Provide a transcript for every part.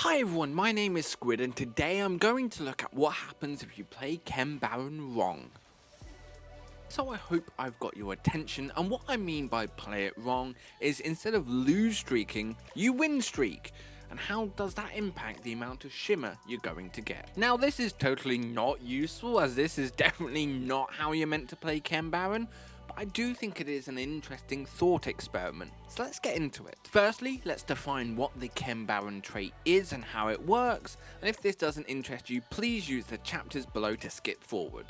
Hi everyone, my name is Squid and today I'm going to look at what happens if you play Chem Baron wrong. So I hope I've got your attention, and what I mean by play it wrong is instead of lose streaking, you win streak. And how does that impact the amount of shimmer you're going to get? Now this is totally not useful, as this is definitely not how you're meant to play Chem Baron, but I do think it is an interesting thought experiment, so let's get into it. Firstly, let's define what the Chem Baron trait is and how it works, and if this doesn't interest you, please use the chapters below to skip forward.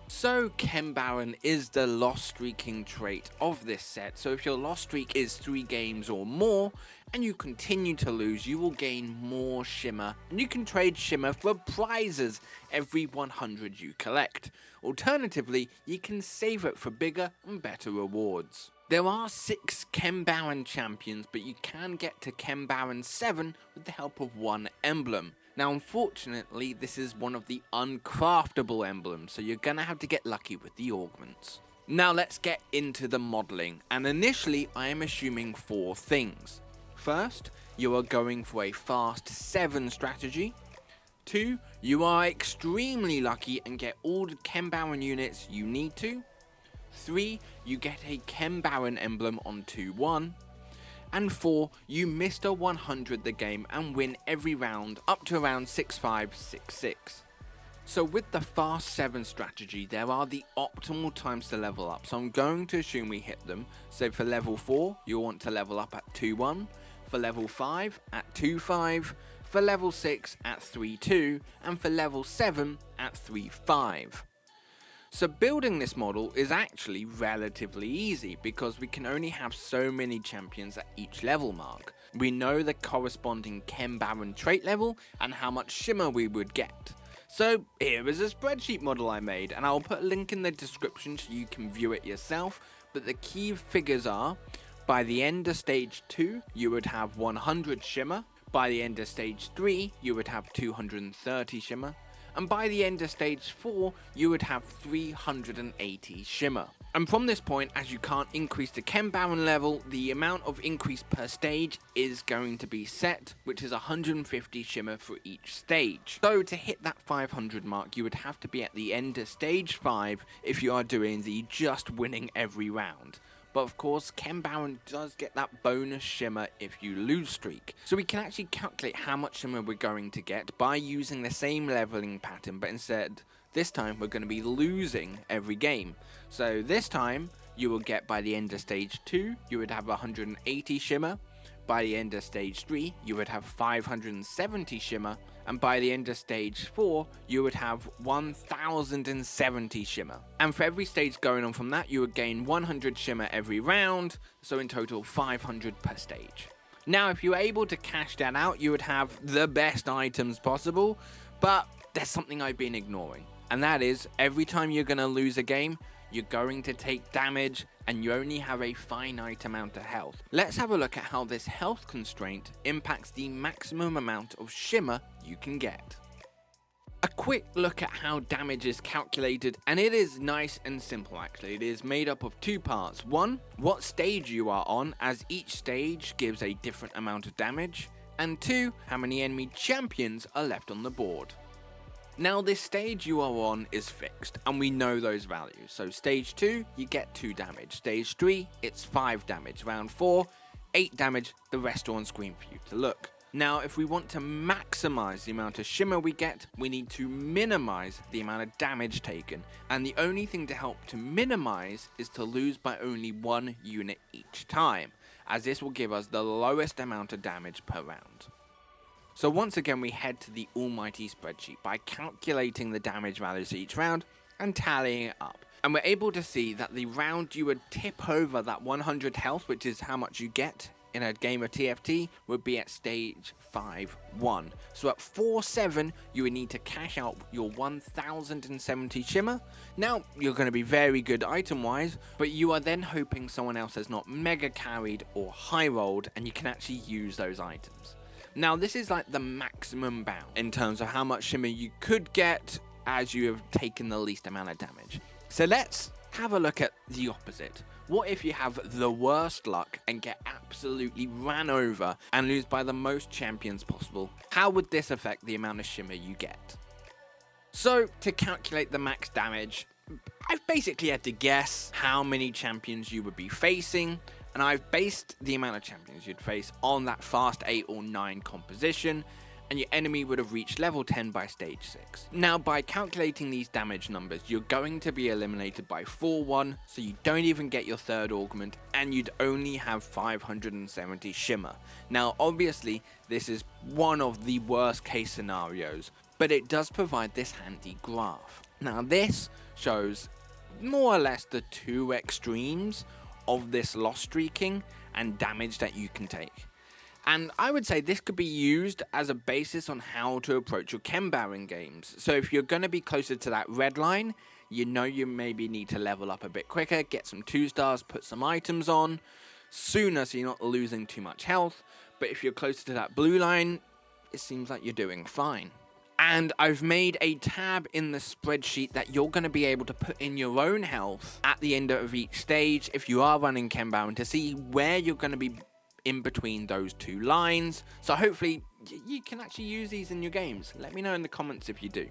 So Chem Baron is the loss streaking trait of this set, so if your loss streak is 3 games or more, and you continue to lose, you will gain more shimmer, and you can trade shimmer for prizes every 100 you collect. Alternatively, you can save it for bigger and better rewards. There are 6 Chem Baron champions, but you can get to Chem Baron 7 with the help of one emblem. Now unfortunately, this is one of the uncraftable emblems, so you're gonna have to get lucky with the augments. Now let's get into the modelling, and initially I am assuming 4 things. First, you are going for a fast 7 strategy. 2, you are extremely lucky and get all the Chem Baron units you need to. 3, you get a Chem Baron emblem on 2-1. And 4, you Mr. 100 the game and win every round up to around 6-5, 6-6. So with the fast 7 strategy, there are the optimal times to level up, so I'm going to assume we hit them. So for level 4, you'll want to level up at 2-1, for level 5 at 2-5, for level 6 at 3-2, and for level 7 at 3-5. So building this model is actually relatively easy because we can only have so many champions at each level mark. We know the corresponding Chem Baron trait level and how much shimmer we would get. So here is a spreadsheet model I made, and I'll put a link in the description so you can view it yourself, but the key figures are: by the end of stage 2 you would have 100 shimmer, by the end of stage 3 you would have 230 shimmer, and by the end of stage 4, you would have 380 shimmer. And from this point, as you can't increase the Chem Baron level, the amount of increase per stage is going to be set, which is 150 shimmer for each stage. So to hit that 500 mark, you would have to be at the end of stage 5 if you are doing the just winning every round. But of course, Chem Baron does get that bonus shimmer if you lose streak. So we can actually calculate how much shimmer we're going to get by using the same leveling pattern, but instead, this time we're going to be losing every game. So this time, you will get by the end of stage 2, you would have 180 shimmer. By the end of stage 3, you would have 570 shimmer. And by the end of stage 4, you would have 1070 shimmer. And for every stage going on from that, you would gain 100 shimmer every round, so in total 500 per stage. Now if you were able to cash that out, you would have the best items possible, but there's something I've been ignoring, and that is every time you're going to lose a game, you're going to take damage, and you only have a finite amount of health. Let's have a look at how this health constraint impacts the maximum amount of shimmer you can get. A quick look at how damage is calculated, and it is nice and simple actually. It is made up of 2 parts. 1, what stage you are on, as each stage gives a different amount of damage. And 2, how many enemy champions are left on the board. Now this stage you are on is fixed, and we know those values. So stage 2, you get 2 damage. Stage 3, it's 5 damage. Round 4, 8 damage, the rest are on screen for you to look. Now if we want to maximize the amount of shimmer we get, we need to minimize the amount of damage taken. And the only thing to help to minimize is to lose by only 1 unit each time, as this will give us the lowest amount of damage per round. So once again we head to the almighty spreadsheet by calculating the damage values each round and tallying it up. And we're able to see that the round you would tip over that 100 health, which is how much you get in a game of TFT, would be at stage 5-1. So at 4-7 you would need to cash out your 1070 shimmer. Now you're going to be very good item wise, but you are then hoping someone else has not mega carried or high rolled and you can actually use those items. Now this is like the maximum bound in terms of how much shimmer you could get as you have taken the least amount of damage. So let's have a look at the opposite. What if you have the worst luck and get absolutely ran over and lose by the most champions possible? How would this affect the amount of shimmer you get? So, to calculate the max damage, I've basically had to guess how many champions you would be facing, and I've based the amount of champions you'd face on that fast 8 or 9 composition, and your enemy would have reached level 10 by stage 6. Now, by calculating these damage numbers, you're going to be eliminated by 4-1, so you don't even get your third augment, and you'd only have 570 shimmer. Now, obviously, this is one of the worst case scenarios, but it does provide this handy graph. Now, this shows more or less the 2 extremes of this loss streaking and damage that you can take. And I would say this could be used as a basis on how to approach your Chem Baron games. So if you're going to be closer to that red line, you know you maybe need to level up a bit quicker, get some 2 stars, put some items on sooner so you're not losing too much health. But if you're closer to that blue line, it seems like you're doing fine. And I've made a tab in the spreadsheet that you're going to be able to put in your own health at the end of each stage if you are running Chem Baron to see where you're going to be in between those 2 lines. So hopefully you can actually use these in your games. Let me know in the comments if you do.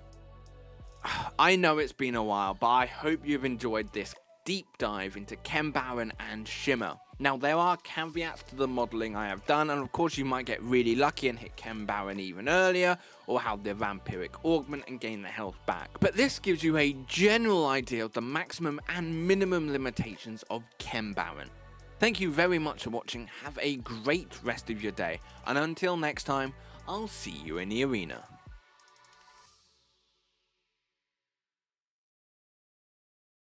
I know it's been a while, but I hope you've enjoyed this deep dive into Chem Baron and Shimmer. Now, there are caveats to the modelling I have done, and of course you might get really lucky and hit Chem Baron even earlier, or have the vampiric augment and gain the health back. But this gives you a general idea of the maximum and minimum limitations of Chem Baron. Thank you very much for watching, have a great rest of your day, and until next time, I'll see you in the arena.